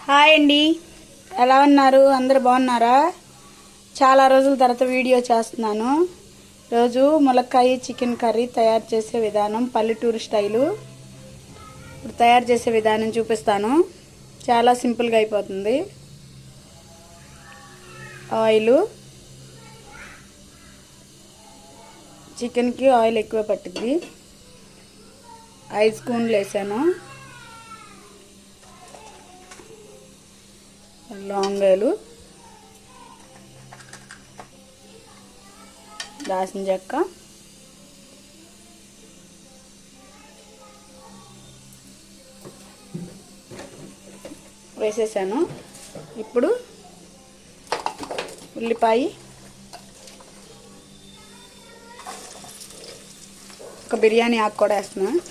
Hi అండి, ఎలా ఉన్నారు? అందరు బాగున్నారా? చాలా రోజుల తర్వాత వీడియో చేస్తున్నాను. రోజు ములక్కాయ చికెన్ కర్రీ తయారు చేసే విధానం పల్లెటూరు స్టైలు. ఇప్పుడు తయారు చేసే విధానం చూపిస్తాను. చాలా సింపుల్గా అయిపోతుంది. ఆయిల్, చికెన్కి ఆయిల్ ఎక్కువ పట్టింది. 5 స్పూన్లు వేసాను. లవంగాలు, దాల్చిన చెక్క, వేసేసాను. ఇప్పుడు ఉల్లిపాయ, ఒక బిర్యానీ ఆకు కూడా వేస్తున్నాను.